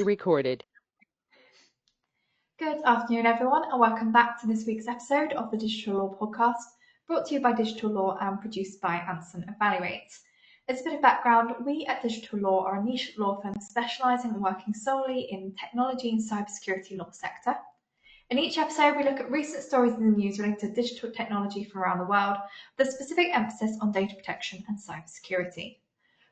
Recorded. Good afternoon, everyone, and welcome back to this week's episode of the Digital Law Podcast, brought to you by Digital Law and produced by Anson Evaluate. As a bit of background, we at Digital Law are a niche law firm specialising and working solely in technology and cybersecurity law sector. In each episode, we look at recent stories in the news related to digital technology from around the world, with a specific emphasis on data protection and cybersecurity.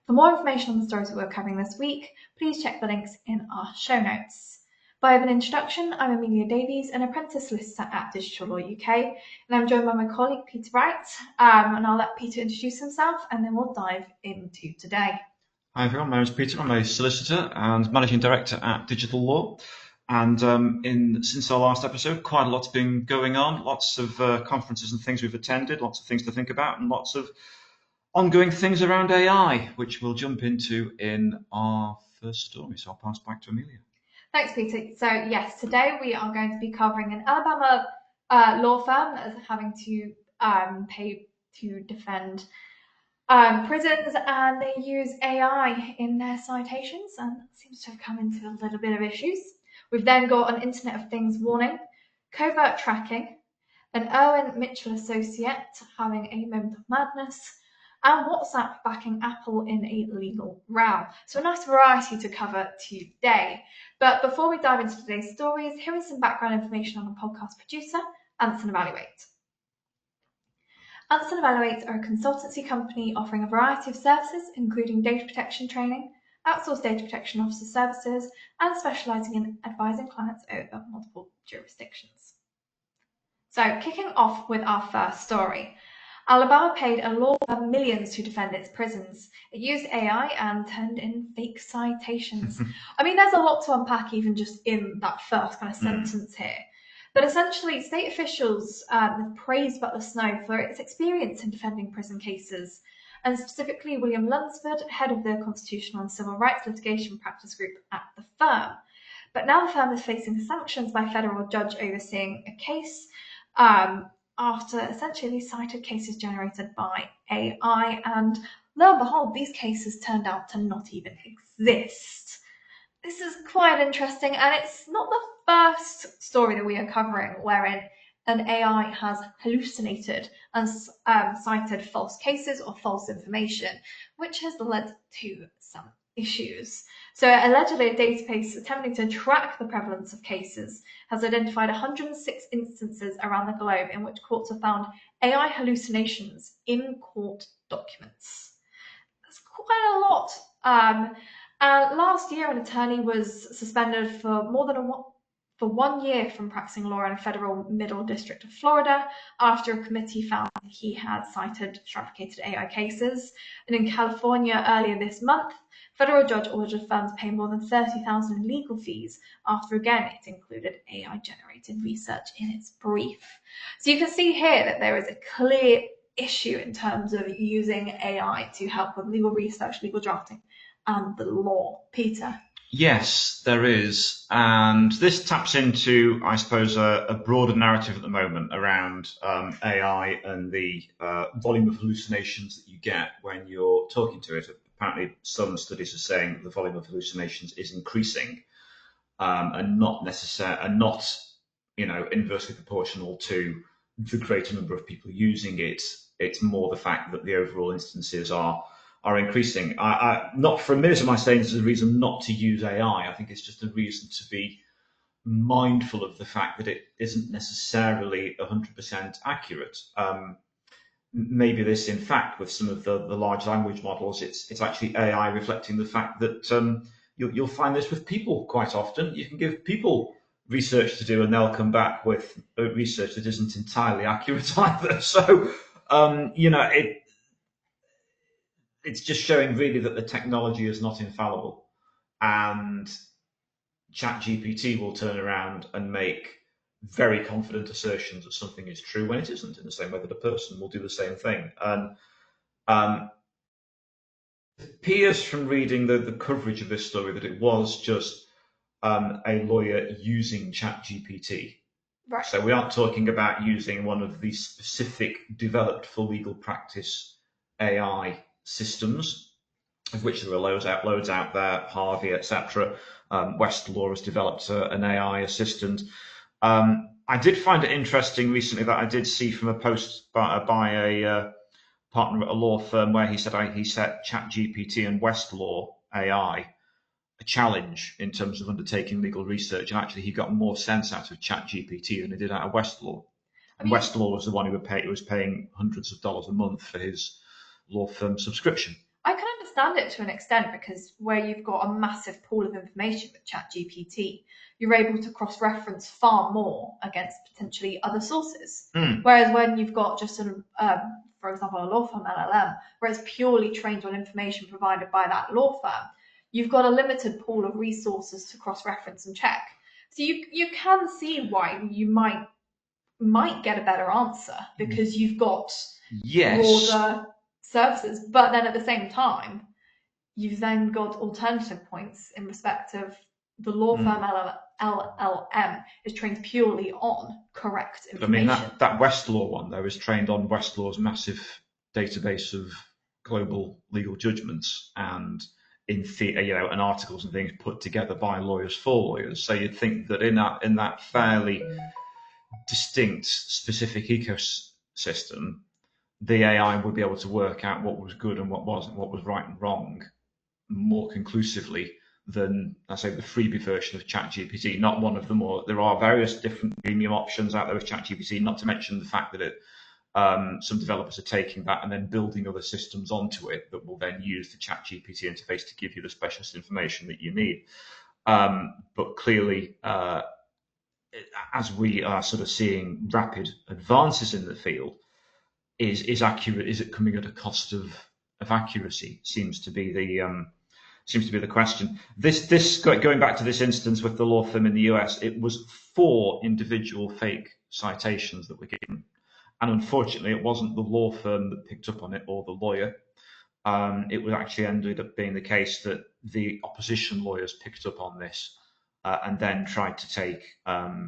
For more information on the stories that we're covering this week, please check the links in our show notes. By way of an introduction, I'm Amelia Davies, an apprentice solicitor at Digital Law UK, and I'm joined by my colleague Peter Wright, and I'll let Peter introduce himself and then we'll dive into today. Hi everyone, my name is Peter. I'm a solicitor and managing director at Digital Law. And since our last episode, quite a lot's been going on, lots of conferences and things we've attended, lots of things to think about, and lots of ongoing things around AI, which we'll jump into in our first story. So I'll pass back to Amelia. Thanks, Peter. So yes, today we are going to be covering an Alabama law firm that is having to pay to defend prisons, and they use AI in their citations, and that seems to have come into a little bit of issues. We've then got an Internet of Things warning, covert tracking, an Erwin Mitchell associate having a moment of madness, and WhatsApp backing Apple in a legal row. So a nice variety to cover today. But before we dive into today's stories, here is some background information on the podcast producer, Anson Evaluate. Anson Evaluate are a consultancy company offering a variety of services, including data protection training, outsourced data protection officer services, and specialising in advising clients over multiple jurisdictions. So, kicking off with our first story. Alabama paid a law firm millions to defend its prisons. It used AI and turned in fake citations. I mean, there's a lot to unpack even just in that first kind of sentence here. But essentially, state officials have praised Butler Snow for its experience in defending prison cases, and specifically William Lunsford, head of the Constitutional and Civil Rights Litigation Practice Group at the firm. But now the firm is facing sanctions by a federal judge overseeing a case after essentially they cited cases generated by AI, and lo and behold, these cases turned out to not even exist. This is quite interesting, and it's not the first story that we are covering wherein an AI has hallucinated and cited false cases or false information, which has led to some issues. So allegedly, a database attempting to track the prevalence of cases has identified 106 instances around the globe in which courts have found AI hallucinations in court documents. That's quite a lot. Last year, an attorney was suspended for for 1 year from practicing law in a federal middle district of Florida after a committee found he had cited fabricated AI cases. And in California earlier this month, federal judge ordered firms pay more than $30,000 in legal fees after, again, it included AI-generated research in its brief. So you can see here that there is a clear issue in terms of using AI to help with legal research, legal drafting, and the law. Peter? Yes, there is. And this taps into, I suppose, a broader narrative at the moment around AI and the volume of hallucinations that you get when you're talking to it. Apparently, some studies are saying that the volume of hallucinations is increasing and not inversely proportional to the greater number of people using it. It's more the fact that the overall instances are increasing. Not for a minute am I saying this is a reason not to use AI. I think it's just a reason to be mindful of the fact that it isn't necessarily 100% accurate. Maybe this, in fact, with some of the large language models, it's actually AI reflecting the fact that you'll find this with people quite often. You can give people research to do and they'll come back with research that isn't entirely accurate either. So, it's just showing really that the technology is not infallible, and ChatGPT will turn around and make very confident assertions that something is true when it isn't, in the same way that a person will do the same thing. And it appears from reading the coverage of this story that it was just a lawyer using ChatGPT. Right. So we aren't talking about using one of the specific developed for legal practice AI systems. of which there are loads out there, Harvey, etc. Westlaw has developed an AI assistant. I did find it interesting recently that I did see from a post by a partner at a law firm where he said he set ChatGPT and Westlaw AI a challenge in terms of undertaking legal research, and actually he got more sense out of ChatGPT than he did out of Westlaw. And Westlaw was the one who was paying hundreds of dollars a month for his law firm subscription. I can understand it to an extent, because where you've got a massive pool of information with ChatGPT, you're able to cross-reference far more against potentially other sources. Whereas when you've got just for example, a law firm LLM, where it's purely trained on information provided by that law firm, you've got a limited pool of resources to cross-reference and check. So you can see why you might get a better answer, because you've got broader services, but then at the same time, you've then got alternative points in respect of the law firm LLM is trained purely on correct information. I mean, that Westlaw one, though, is trained on Westlaw's massive database of global legal judgments and and articles and things put together by lawyers for lawyers. So you'd think that in that fairly distinct, specific ecosystem, the AI would be able to work out what was good and what wasn't, what was right and wrong, more conclusively than, I say, the freebie version of ChatGPT. Not one of them all. There are various different premium options out there with ChatGPT, not to mention the fact that some developers are taking that and then building other systems onto it that will then use the ChatGPT interface to give you the specialist information that you need. But clearly, as we are sort of seeing rapid advances in the field, is it coming at a cost of accuracy? Seems to be the question. This going back to this instance with the law firm in the US, it was 4 individual fake citations that were given, and unfortunately, it wasn't the law firm that picked up on it or the lawyer. It was actually ended up being the case that the opposition lawyers picked up on this and then tried to take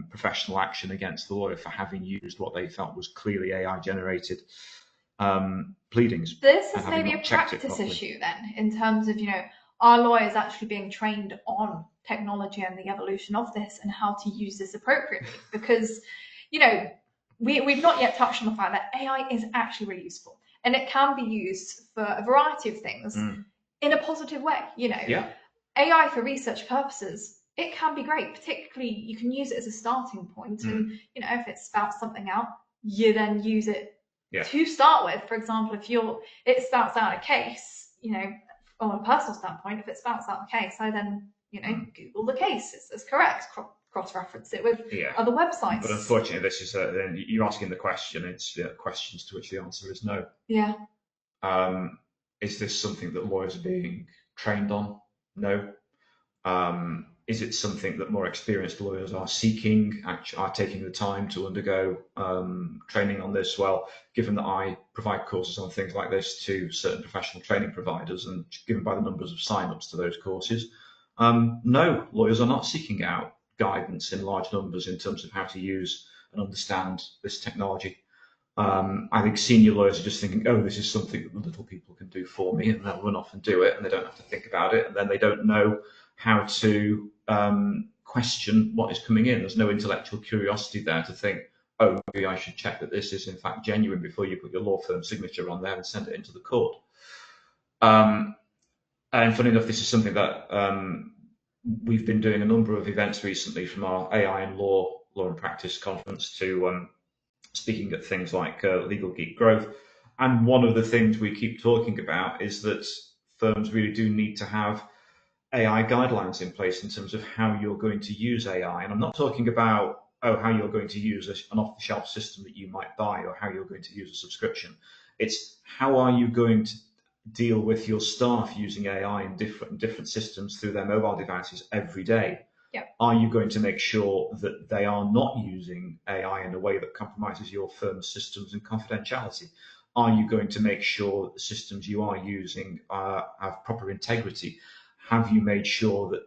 professional action against the lawyer for having used what they felt was clearly AI-generated pleadings. This is maybe a practice issue then, in terms of, are lawyers actually being trained on technology and the evolution of this and how to use this appropriately? Because, we've not yet touched on the fact that AI is actually really useful, and it can be used for a variety of things in a positive way. AI for research purposes, it can be great. Particularly, you can use it as a starting point, and if it spouts something out, you then use it to start with. For example, if it spouts out a case, on a personal standpoint, if it spouts out a case, I then Google the case. It's correct. Cross-reference it with other websites. But unfortunately, this is then you're asking the question. It's questions to which the answer is no. Yeah. Is this something that lawyers are being trained on? No. Is it something that more experienced lawyers are seeking, are taking the time to undergo training on this? Well, given that I provide courses on things like this to certain professional training providers, and given by the numbers of sign-ups to those courses, no, lawyers are not seeking out guidance in large numbers in terms of how to use and understand this technology. I think senior lawyers are just thinking, oh, this is something that the little people can do for me, and they'll run off and do it, and they don't have to think about it, and then they don't know how to question what is coming in. There's no intellectual curiosity there to think, oh, maybe I should check that this is in fact genuine before you put your law firm signature on there and send it into the court. And funny enough, this is something that we've been doing a number of events recently, from our AI and Law and Practice conference to speaking at things like Legal Geek Growth. And one of the things we keep talking about is that firms really do need to have AI guidelines in place in terms of how you're going to use AI. And I'm not talking about how you're going to use an off-the-shelf system that you might buy, or how you're going to use a subscription. It's how are you going to deal with your staff using AI in different systems through their mobile devices every day. Are you going to make sure that they are not using AI in a way that compromises your firm's systems and confidentiality? Are you going to make sure that the systems you are using have proper integrity? Have you made sure that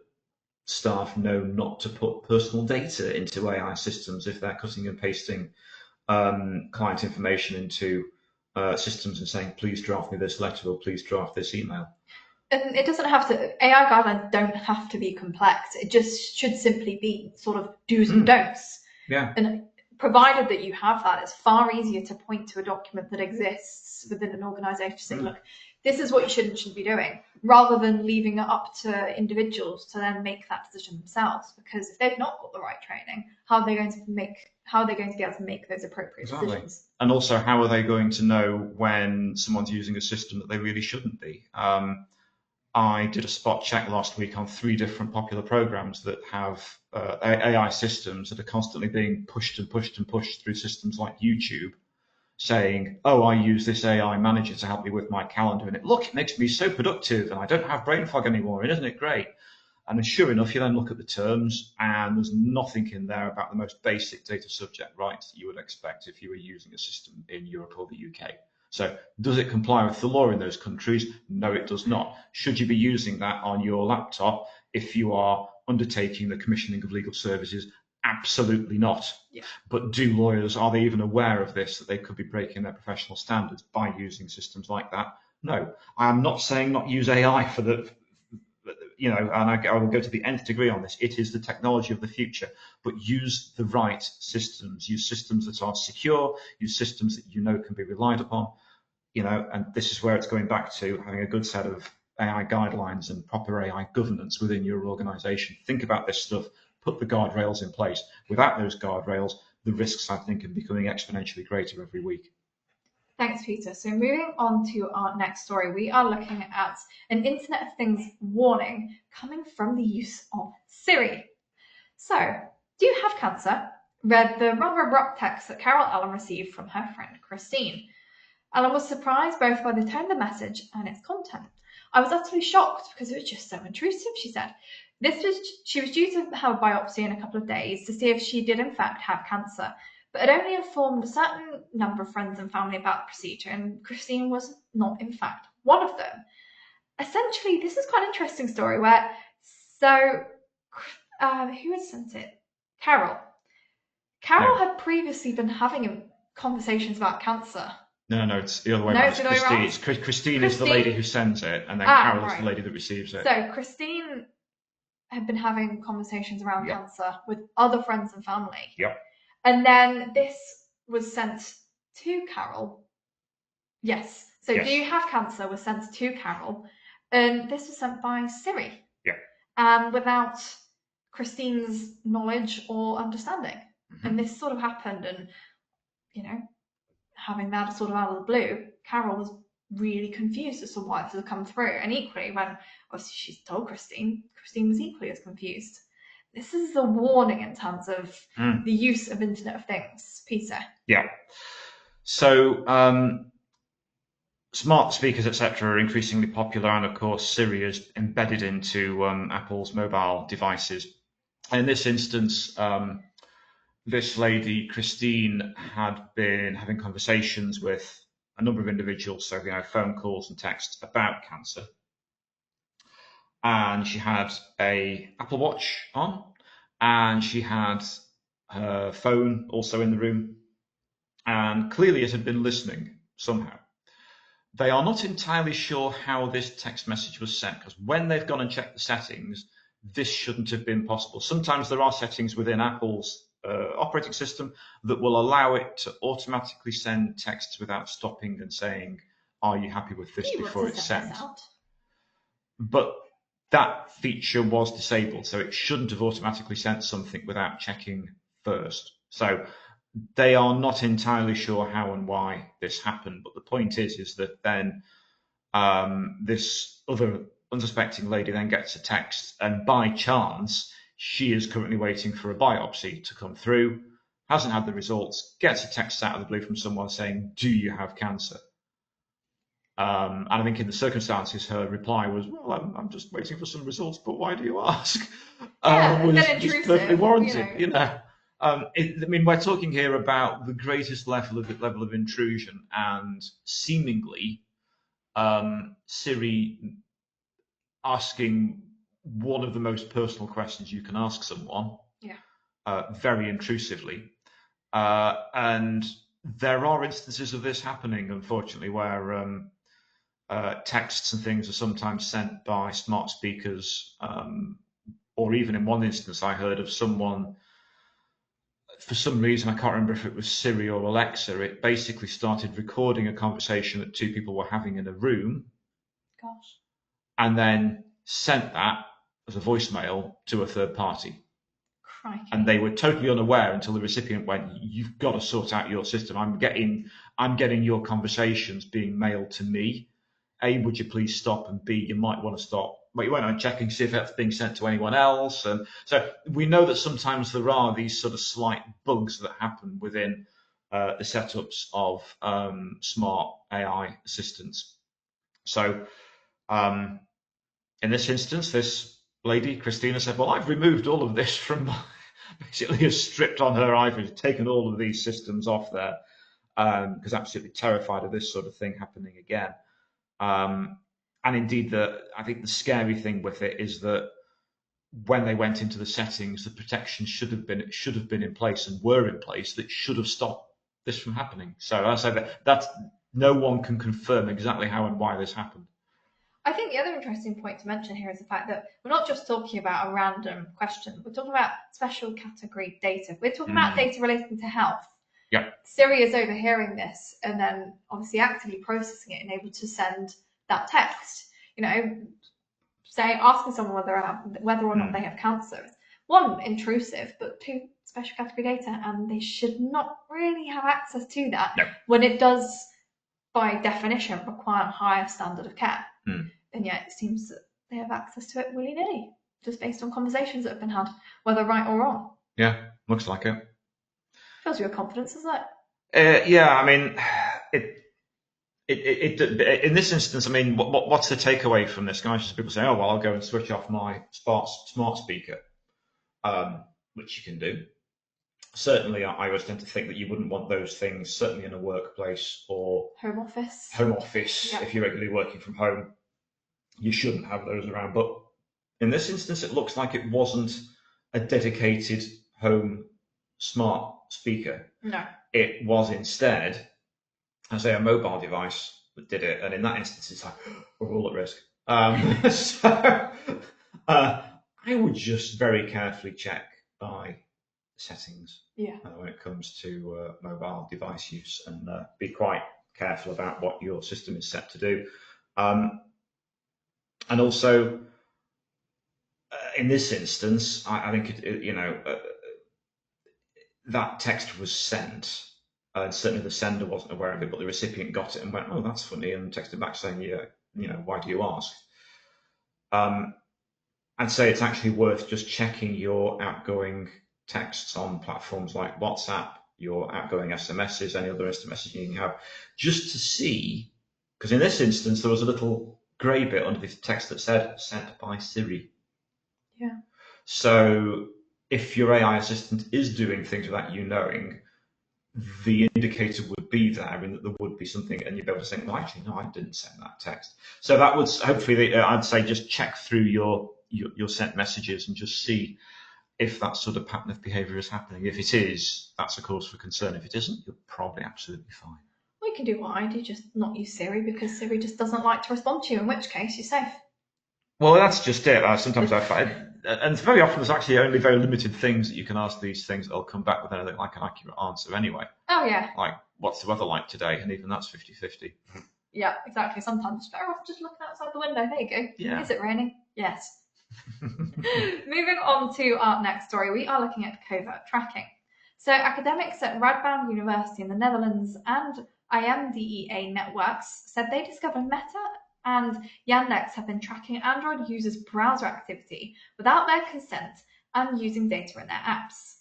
staff know not to put personal data into AI systems if they're cutting and pasting client information into systems and saying, please draft me this letter or please draft this email? And it doesn't have to, AI guidelines don't have to be complex. It just should simply be sort of do's and don'ts. Yeah. And provided that you have that, it's far easier to point to a document that exists within an organisation to say, look, this is what you should and shouldn't be doing, rather than leaving it up to individuals to then make that decision themselves. Because if they've not got the right training, how are they going to be able to make those appropriate decisions? And also, how are they going to know when someone's using a system that they really shouldn't be? I did a spot check last week on 3 different popular programs that have AI systems that are constantly being pushed and pushed and pushed through systems like YouTube, saying, oh, I use this AI manager to help me with my calendar, and it makes me so productive, and I don't have brain fog anymore, and isn't it great? And then sure enough, you then look at the terms, and there's nothing in there about the most basic data subject rights that you would expect if you were using a system in Europe or the UK. So does it comply with the law in those countries? No, it does not. Should you be using that on your laptop if you are undertaking the commissioning of legal services? Absolutely not. Yeah. But are they even aware of this, that they could be breaking their professional standards by using systems like that? No. I am not saying not use AI for the, and I will go to the nth degree on this. It is the technology of the future, but use the right systems. Use systems that are secure. Use systems that can be relied upon. And this is where it's going back to having a good set of AI guidelines and proper AI governance within your organisation. Think about this stuff. Put the guardrails in place. Without those guardrails, the risks, I think, are becoming exponentially greater every week. Thanks, Peter. So moving on to our next story, we are looking at an Internet of Things warning coming from the use of Siri. So, do you have cancer? Read the rather abrupt text that Carol Allen received from her friend Christine. Allen was surprised both by the tone of the message and its content. I was utterly shocked because it was just so intrusive, she said. She was due to have a biopsy in a couple of days to see if she did in fact have cancer, but had only informed a certain number of friends and family about the procedure, and Christine was not in fact one of them. Essentially, this is quite an interesting story who had sent it? Carol. Carol had previously been having conversations about cancer. No, it's the other way around. It's Christine. Christine is the lady who sends it, and then Carol is the lady that receives it. So Christine had been having conversations around cancer with other friends and family. Yep. And then this was sent to Carol. Yes. So do you have cancer was sent to Carol, and this was sent by Siri. Yeah. Without Christine's knowledge or understanding. Mm-hmm. And this sort of happened, and having that sort of out of the blue, Carol was really confused as to why this had come through. And equally, when obviously she's told Christine was equally as confused. This is a warning in terms of the use of Internet of Things, Peter. Yeah. So smart speakers, etc., are increasingly popular, and of course Siri is embedded into Apple's mobile devices. In this instance, this lady, Christine, had been having conversations with a number of individuals, so phone calls and texts about cancer. And she had a Apple Watch on, and she had her phone also in the room, and clearly it had been listening somehow. They are not entirely sure how this text message was sent, because when they've gone and checked the settings, this shouldn't have been possible. Sometimes there are settings within Apple's operating system that will allow it to automatically send texts without stopping and saying, are you happy with this before it's sent? But that feature was disabled, so it shouldn't have automatically sent something without checking first. So they are not entirely sure how and why this happened, but the point is that then this other unsuspecting lady then gets a text, and by chance she is currently waiting for a biopsy to come through, hasn't had the results, gets a text out of the blue from someone saying, do you have cancer? And I think in the circumstances, her reply was, well, I'm just waiting for some results, but why do you ask? Was just perfectly warranted, we're talking here about the greatest level of intrusion, and seemingly Siri asking one of the most personal questions you can ask someone, very intrusively. And there are instances of this happening, unfortunately, where texts and things are sometimes sent by smart speakers, or even in one instance, I heard of someone, for some reason, I can't remember if it was Siri or Alexa, it basically started recording a conversation that two people were having in a room. Gosh. And then sent that as a voicemail to a third party. Crikey. And they were totally unaware until the recipient went, "You've got to sort out your system. I'm getting your conversations being mailed to me. A, would you please stop? And B, you might want to stop. But you went on checking to see if that's being sent to anyone else." And so we know that sometimes there are these sort of slight bugs that happen within the setups of smart AI assistants. So in this instance, this lady, Christina, said, "Well, I've removed all of this from my," basically has stripped on her ivory, taken all of these systems off there, because absolutely terrified of this sort of thing happening again. And indeed, I think the scary thing with it is that when they went into the settings, the protection should have been in place and were in place that should have stopped this from happening. So I say that's no one can confirm exactly how and why this happened. I think the other interesting point to mention here is the fact that we're not just talking about a random question. We're talking about special category data. We're talking about data relating to health. Yep. Siri is overhearing this and then obviously actively processing it and able to send that text. Say asking someone whether or not they have cancer. One, intrusive, but two, special category data, and they should not really have access to that when it does, by definition, require a higher standard of care. And yet it seems that they have access to it willy-nilly, just based on conversations that have been had, whether right or wrong. Yeah, looks like it. Fills you with confidence, doesn't it? Yeah, I mean, in this instance, I mean, what's the takeaway from this? Guys, just people say, "Oh, well, I'll go and switch off my smart speaker," which you can do. Certainly, I always tend to think that you wouldn't want those things, certainly in a workplace or home office. If you're regularly working from home, you shouldn't have those around. But in this instance, it looks like it wasn't a dedicated home smart speaker. No. It was instead, I say, a mobile device that did it. And in that instance, it's like, we're all at risk. So I would just very carefully check by settings when it comes to mobile device use, and be quite careful about what your system is set to do. And also, in this instance, I think that text was sent, and certainly the sender wasn't aware of it, but the recipient got it and went, "Oh, that's funny," and texted back saying, "Yeah, why do you ask?" I'd say it's actually worth just checking your outgoing texts on platforms like WhatsApp, your outgoing SMSs, any other SMSs you can have, just to see, because in this instance, there was a little grey bit under the text that said, "Sent by Siri." Yeah. So if your AI assistant is doing things without you knowing, the indicator would be there, and that there would be something, and you'd be able to think, "Well, actually, no, I didn't send that text." So that would hopefully, I'd say, just check through your sent messages and just see if that sort of pattern of behaviour is happening. If it is, that's a cause for concern. If it isn't, you're probably absolutely fine. Well, you can do what I do, just not use Siri, because Siri just doesn't like to respond to you, in which case you're safe. Well, that's just it. Sometimes I find, and very often there's actually only very limited things that you can ask these things that'll come back with anything like an accurate answer anyway. Oh, yeah. Like, what's the weather like today? And even that's 50-50. Yeah, exactly. Sometimes it's better off just looking outside the window. There you go. Yeah. Is it raining? Yes. Moving on to our next story, we are looking at covert tracking. So academics at Radboud University in the Netherlands and IMDEA networks said they discovered Meta and Yandex have been tracking Android users' browser activity without their consent and using data in their apps.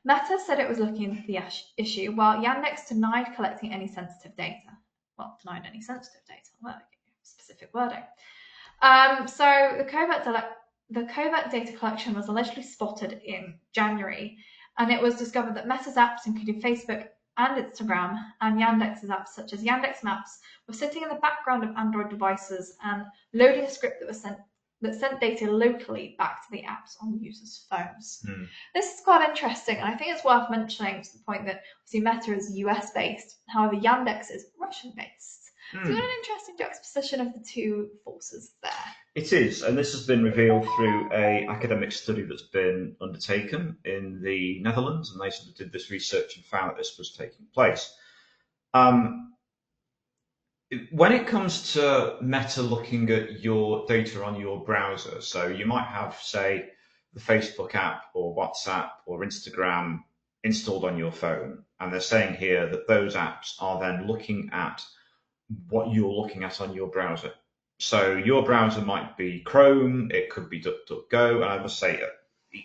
Meta said it was looking into the issue, while Yandex denied collecting any sensitive data. Well, denied any sensitive data. Well, specific wording. So the covert data collection was allegedly spotted in January, and it was discovered that Meta's apps, including Facebook and Instagram, and Yandex's apps, such as Yandex Maps, were sitting in the background of Android devices and loading a script that sent data locally back to the apps on users' phones. This is quite interesting, and I think it's worth mentioning to the point that obviously Meta is US-based, however Yandex is Russian-based. So you've got an interesting juxtaposition of the two forces there. It is, and this has been revealed through an academic study that's been undertaken in the Netherlands, and they sort of did this research and found that this was taking place. When it comes to Meta looking at your data on your browser, so you might have, say, the Facebook app or WhatsApp or Instagram installed on your phone, and they're saying here that those apps are then looking at what you're looking at on your browser. So your browser might be Chrome, it could be DuckDuckGo, and I must say,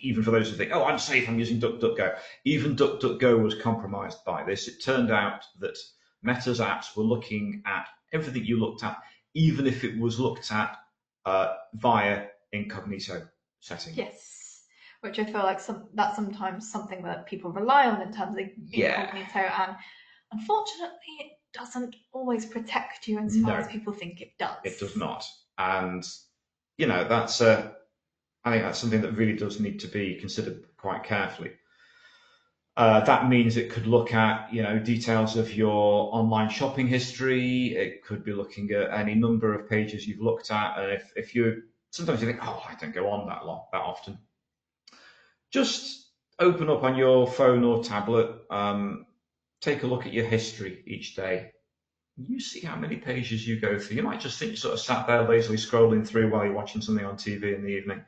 even for those who think, oh, I'm safe, I'm using DuckDuckGo, even DuckDuckGo was compromised by this. It turned out that Meta's apps were looking at everything you looked at, even if it was looked at via incognito setting. Yes, which I feel like that's sometimes something that people rely on in terms of incognito, and unfortunately it doesn't always protect you as far as people think it does. It does not. And, that's I think that's something that really does need to be considered quite carefully. That means it could look at, details of your online shopping history. It could be looking at any number of pages you've looked at. And if sometimes you think, oh, I don't go on that often. Just open up on your phone or tablet, take a look at your history each day. You see how many pages you go through. You might just think you sort of sat there lazily scrolling through while you're watching something on TV in the evening.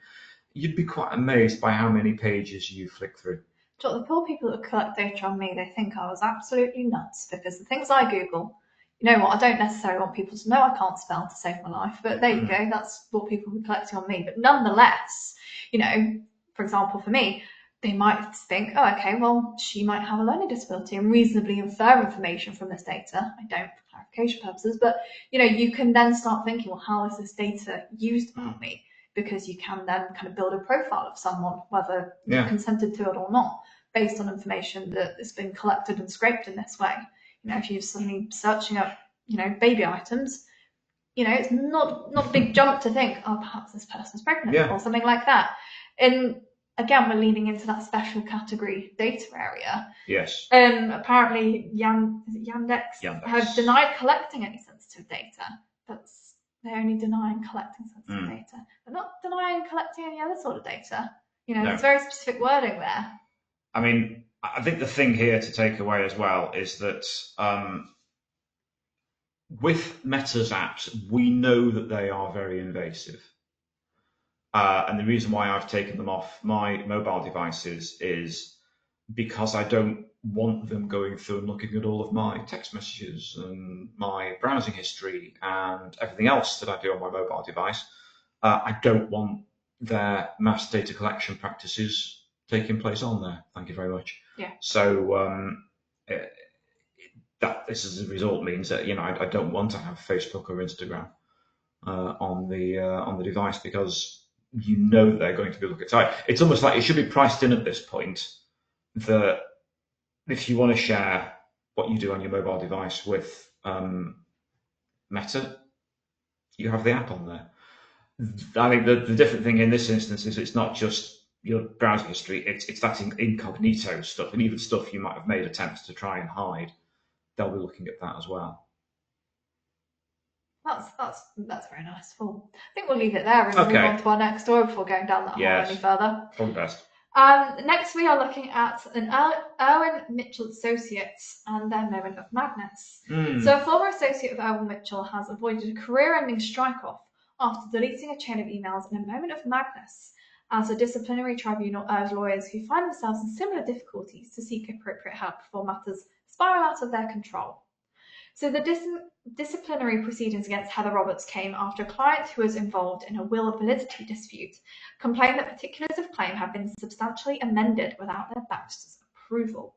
You'd be quite amazed by how many pages you flick through. The poor people that collect data on me, they think I was absolutely nuts, because the things I Google, you know what, I don't necessarily want people to know I can't spell to save my life, but there you go, that's what people will be collecting on me. But nonetheless, for example, for me, they might think, oh, okay, well, she might have a learning disability, and reasonably infer information from this data. I don't for clarification purposes, but you can then start thinking, well, how is this data used about me? Because you can then kind of build a profile of someone, whether you consented to it or not, based on information that has been collected and scraped in this way. If you're suddenly searching up, baby items, it's not a big jump to think, oh, perhaps this person's pregnant or something like that. And again, we're leaning into that special category data area. Yes. Apparently, Yandex have denied collecting any sensitive data. They're only denying collecting sensitive data. They're not denying collecting any other sort of data. There's very specific wording there. I mean, I think the thing here to take away as well is that with Meta's apps, we know that they are very invasive. And the reason why I've taken them off my mobile devices is because I don't want them going through and looking at all of my text messages and my browsing history and everything else that I do on my mobile device. I don't want their mass data collection practices taking place on there. Thank you very much. Yeah. So that this as a result means that I don't want to have Facebook or Instagram on the device, because they're going to be looking at. It's almost like it should be priced in at this point that if you want to share what you do on your mobile device with Meta, you have the app on there. I think the different thing in this instance is it's not just your browsing history, it's that incognito stuff, and even stuff you might have made attempts to try and hide. They'll be looking at that as well. That's very nice. Well, I think we'll leave it there and move on to our next story before going down that hole any further. Probably best. Next, we are looking at an Irwin Mitchell associates and their moment of madness. So a former associate of Irwin Mitchell has avoided a career-ending strike-off after deleting a chain of emails in a moment of madness, as a disciplinary tribunal urged lawyers who find themselves in similar difficulties to seek appropriate help before matters spiral out of their control. So the disciplinary proceedings against Heather Roberts came after a client who was involved in a will of validity dispute complained that particulars of claim had been substantially amended without their barrister's approval.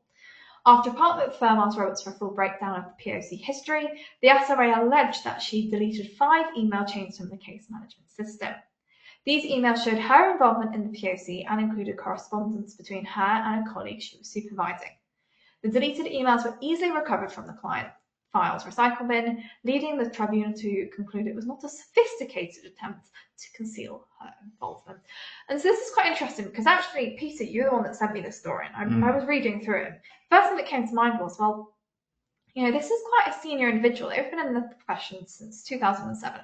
After a partner firm asked Roberts for a full breakdown of the POC history, the SRA alleged that she deleted 5 email chains from the case management system. These emails showed her involvement in the POC and included correspondence between her and a colleague she was supervising. The deleted emails were easily recovered from the client files recycle bin, leading the tribunal to conclude it was not a sophisticated attempt to conceal her involvement. And so this is quite interesting, because actually, Peter, you're the one that sent me this story, and I was reading through it. First thing that came to mind was, well, This is quite a senior individual. They've been in the profession since 2007.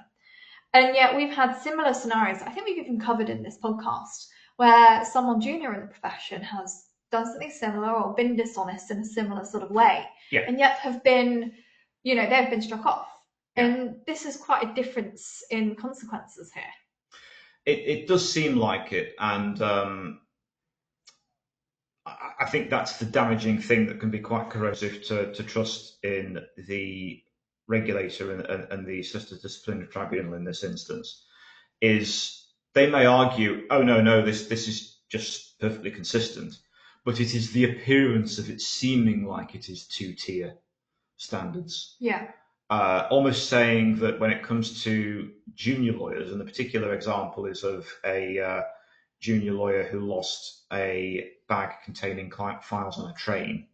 And yet we've had similar scenarios, I think we've even covered in this podcast, where someone junior in the profession has done something similar or been dishonest in a similar sort of way, and yet have been, they've been struck off. Yeah. And this is quite a difference in consequences here. It does seem like it, and I think that's the damaging thing that can be quite corrosive to trust in the regulator and the Solicitor Disciplinary Tribunal in this instance, is they may argue, oh no, this is just perfectly consistent, but it is the appearance of it seeming like it is two-tier standards. Yeah. Almost saying that when it comes to junior lawyers, and the particular example is of a junior lawyer who lost a bag containing client files on a train.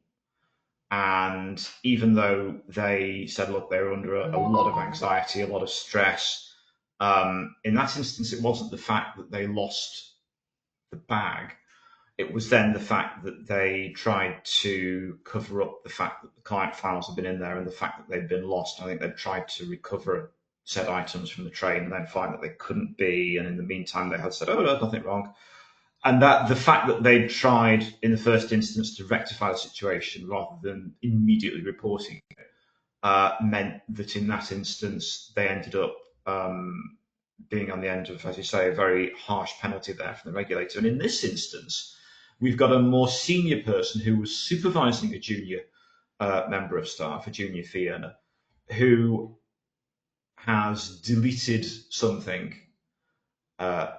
And even though they said, look, they were under a lot of anxiety, a lot of stress, in that instance, it wasn't the fact that they lost the bag. It was then the fact that they tried to cover up the fact that the client files had been in there and the fact that they'd been lost. I think they'd tried to recover said items from the train and then find that they couldn't be. And in the meantime, they had said, oh, there's nothing wrong. And that the fact that they'd tried in the first instance to rectify the situation rather than immediately reporting it meant that in that instance, they ended up being on the end of, as you say, a very harsh penalty there from the regulator. And in this instance, we've got a more senior person who was supervising a junior member of staff, a junior fee earner, who has deleted something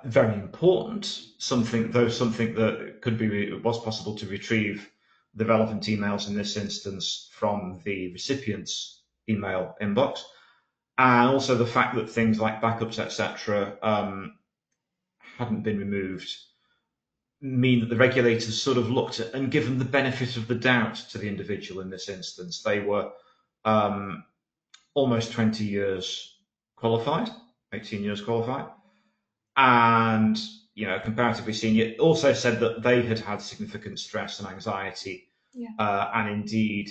very important, something that was possible to retrieve the relevant emails in this instance from the recipient's email inbox, and also the fact that things like backups, etc., hadn't been removed, mean that the regulators sort of looked at and given the benefit of the doubt to the individual in this instance. They were almost 20 years qualified, 18 years qualified, and comparatively senior. Also said that they had had significant stress and anxiety, and indeed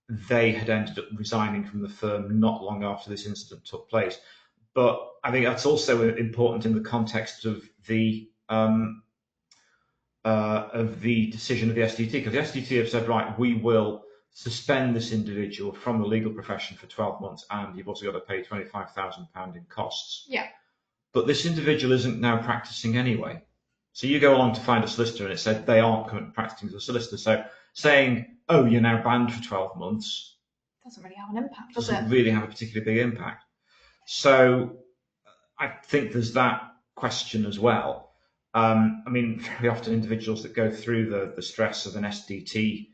they had ended up resigning from the firm not long after this incident took place. But I think that's also important in the context of the decision of the SDT, because the SDT have said, right, we will suspend this individual from the legal profession for 12 months, and you've also got to pay £25,000 in costs. Yeah. But this individual isn't now practicing anyway. So you go along to find a solicitor and it said they aren't currently practicing as a solicitor. So saying, oh, you're now banned for 12 months doesn't really have an impact, does it? Doesn't really have a particularly big impact. So I think there's that question as well. Very often individuals that go through the stress of an SDT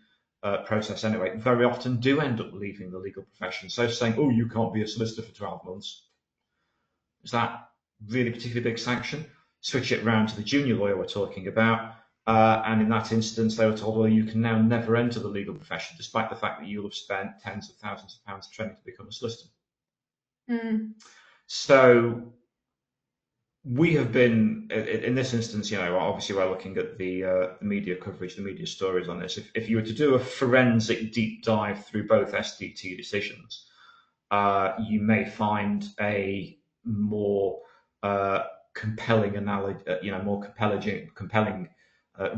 process anyway, very often do end up leaving the legal profession. So saying, oh, you can't be a solicitor for 12 months, is that really particularly big sanction? Switch it round to the junior lawyer we're talking about, and in that instance they were told, well, you can now never enter the legal profession, despite the fact that you'll have spent tens of thousands of pounds training to become a solicitor. So we have been, in this instance, obviously we're looking at the media coverage, the media stories on this. If you were to do a forensic deep dive through both SDT decisions, you may find a more compelling analogy, more compelling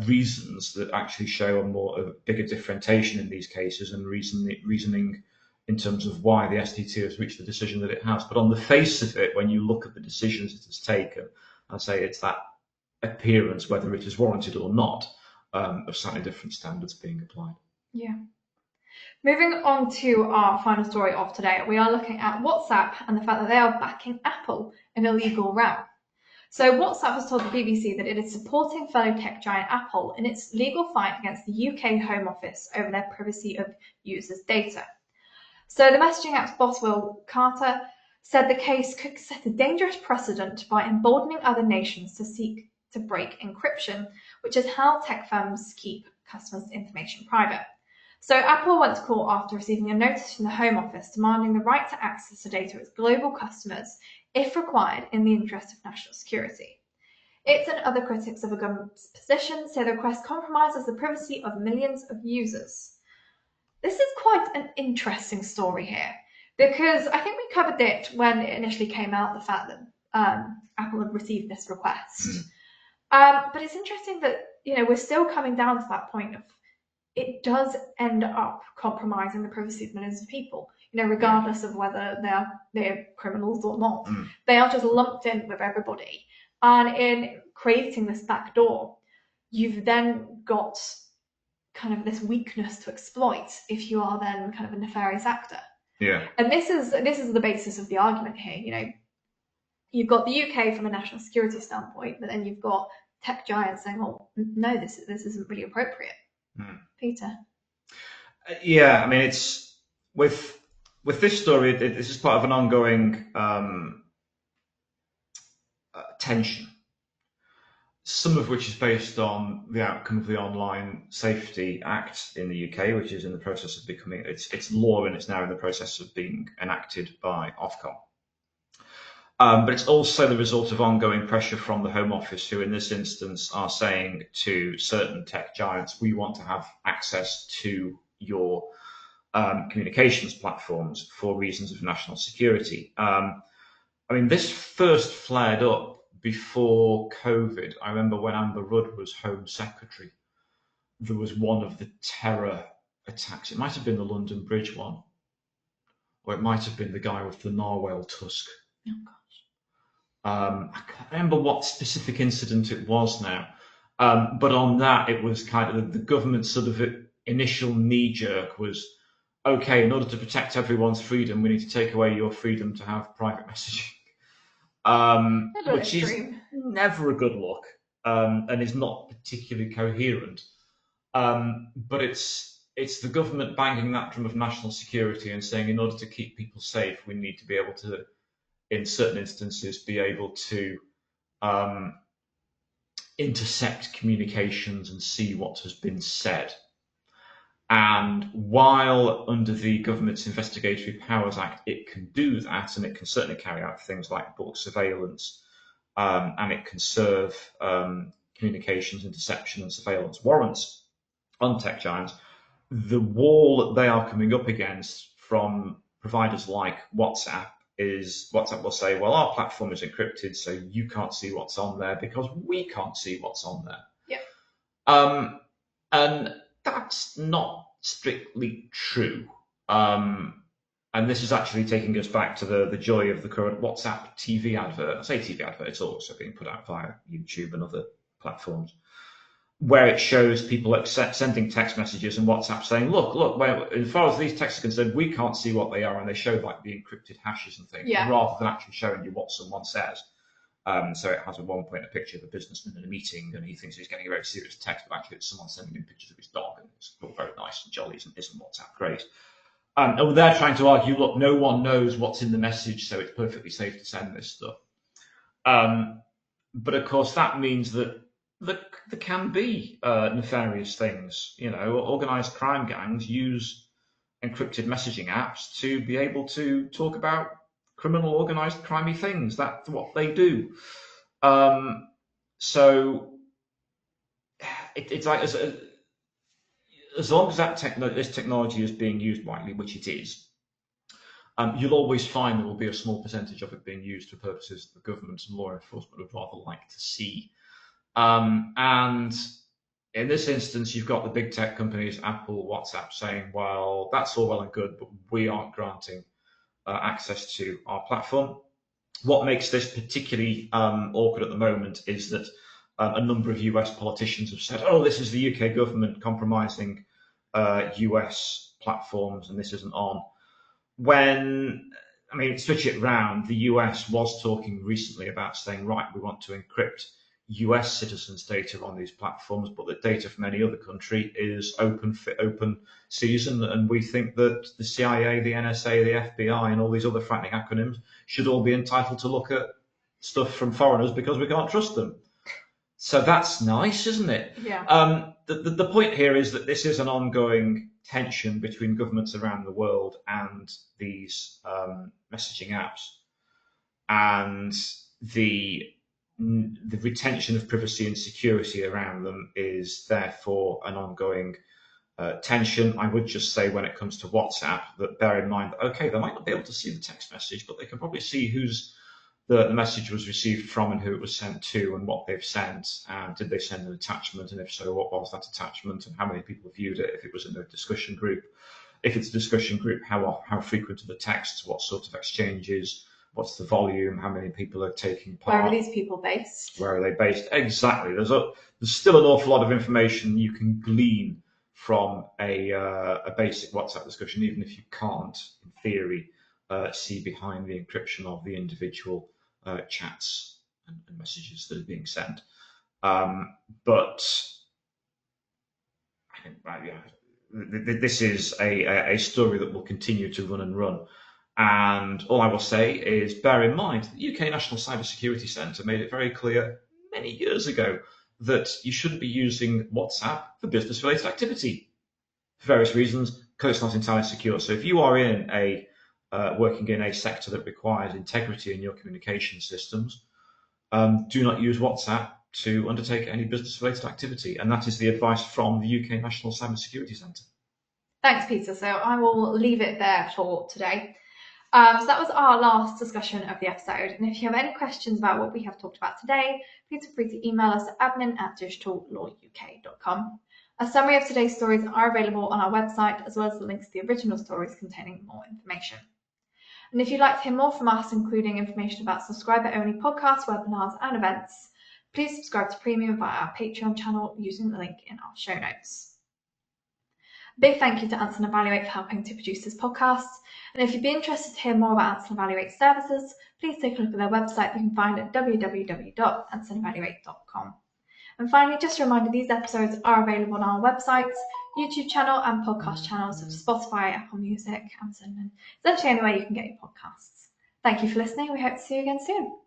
reasons that actually show a bigger differentiation in these cases and reasoning in terms of why the SDT has reached the decision that it has. But on the face of it, when you look at the decisions it has taken, I say it's that appearance, whether it is warranted or not, of slightly different standards being applied. Yeah. Moving on to our final story of today, we are looking at WhatsApp and the fact that they are backing Apple in a legal row. So WhatsApp has told the BBC that it is supporting fellow tech giant Apple in its legal fight against the UK Home Office over their privacy of users' data. So the messaging app's boss, Will Carter, said the case could set a dangerous precedent by emboldening other nations to seek to break encryption, which is how tech firms keep customers' information private. So Apple went to court after receiving a notice from the Home Office demanding the right to access the data of its global customers if required in the interest of national security. It and other critics of the government's position say the request compromises the privacy of millions of users. This is quite an interesting story here, because I think we covered it when it initially came out, the fact that Apple had received this request. But it's interesting that, we're still coming down to that point of it does end up compromising the privacy of millions of people, regardless of whether they're criminals or not. They are just lumped in with everybody. And in creating this backdoor, you've then got kind of this weakness to exploit if you are then kind of a nefarious actor. Yeah. And this is the basis of the argument here. You've got the UK from a national security standpoint, but then you've got tech giants saying, "Oh, no, this isn't really appropriate." Peter. Yeah, I mean, it's with this story. This is part of an ongoing tension. Some of which is based on the outcome of the Online Safety Act in the UK, which is in the process of becoming it's law, and it's now in the process of being enacted by Ofcom. But it's also the result of ongoing pressure from the Home Office, who in this instance are saying to certain tech giants, we want to have access to your communications platforms for reasons of national security. I mean, this first flared up before COVID. I remember when Amber Rudd was Home Secretary, there was one of the terror attacks. It might have been the London Bridge one, or it might have been the guy with the narwhal tusk. Oh, gosh. I can't remember what specific incident it was now, but on that it was kind of the government's sort of initial knee-jerk was, okay, in order to protect everyone's freedom, we need to take away your freedom to have private messaging. Which is never a good look, and is not particularly coherent. But it's the government banging that drum of national security and saying, in order to keep people safe, we need to be able to, in certain instances, be able to intercept communications and see what has been said. And while under the Government's Investigatory Powers Act, it can do that, and it can certainly carry out things like bulk surveillance, and it can serve communications interception and surveillance warrants on tech giants, the wall that they are coming up against from providers like WhatsApp is WhatsApp will say, well, our platform is encrypted, so you can't see what's on there because we can't see what's on there. Yeah. And that's not strictly true. And this is actually taking us back to the joy of the current WhatsApp TV advert. I say TV advert, it's also being put out via YouTube and other platforms, where it shows people sending text messages and WhatsApp saying, look, as far as these texts are concerned, we can't see what they are. And they show like the encrypted hashes and things, rather than actually showing you what someone says. So it has at one point a picture of a businessman in a meeting, and he thinks he's getting a very serious text, but actually it's someone sending him pictures of his dog, and it's all very nice and jolly, isn't WhatsApp great? And they're trying to argue, look, no one knows what's in the message, so it's perfectly safe to send this stuff. But of course, that means that there can be nefarious things. Organised crime gangs use encrypted messaging apps to be able to talk about criminal organised crimey things. That's what they do. So it's like as long as this technology is being used widely, which it is, you'll always find there will be a small percentage of it being used for purposes the government and law enforcement would rather like to see. And in this instance, you've got the big tech companies, Apple, WhatsApp, saying, well, that's all well and good, but we aren't granting access to our platform. What makes this particularly awkward at the moment is that a number of US politicians have said, oh, this is the UK government compromising US platforms and this isn't on. Switch it round, the US was talking recently about saying, right, we want to encrypt US citizens' data on these platforms, but the data from any other country is open season, and we think that the CIA, the NSA, the FBI, and all these other frightening acronyms should all be entitled to look at stuff from foreigners because we can't trust them. So that's nice, isn't it? Yeah. The point here is that this is an ongoing tension between governments around the world and these messaging apps, and the retention of privacy and security around them is therefore an ongoing tension. I would just say when it comes to WhatsApp that bear in mind that, okay, they might not be able to see the text message, but they can probably see who's the message was received from and who it was sent to and what they've sent, and did they send an attachment, and if so, what was that attachment, and how many people viewed it, if it was in a discussion group. If it's a discussion group, how frequent are the texts, what sort of exchanges, what's the volume, how many people are taking part. Where are these people based? Where are they based? Exactly. There's still an awful lot of information you can glean from a basic WhatsApp discussion, even if you can't, in theory, see behind the encryption of the individual chats and messages that are being sent. But I think this is a story that will continue to run and run. And all I will say is bear in mind that the UK National Cybersecurity Centre made it very clear many years ago that you shouldn't be using WhatsApp for business-related activity for various reasons, because it's not entirely secure. So if you are in working in a sector that requires integrity in your communication systems, do not use WhatsApp to undertake any business-related activity. And that is the advice from the UK National Cybersecurity Centre. Thanks, Peter. So I will leave it there for today. So that was our last discussion of the episode. And if you have any questions about what we have talked about today, please feel free to email us at admin@digitallawuk.com. A summary of today's stories are available on our website, as well as the links to the original stories containing more information. And if you'd like to hear more from us, including information about subscriber-only podcasts, webinars, and events, please subscribe to Premium via our Patreon channel using the link in our show notes. A big thank you to Anson Evaluate for helping to produce this podcast. And if you'd be interested to hear more about Anson Evaluate services, please take a look at their website you can find at www.ansonevaluate.com. And finally, just a reminder, these episodes are available on our website, YouTube channel, and podcast channels such as Spotify, Apple Music, Amazon, and essentially anywhere you can get your podcasts. Thank you for listening. We hope to see you again soon.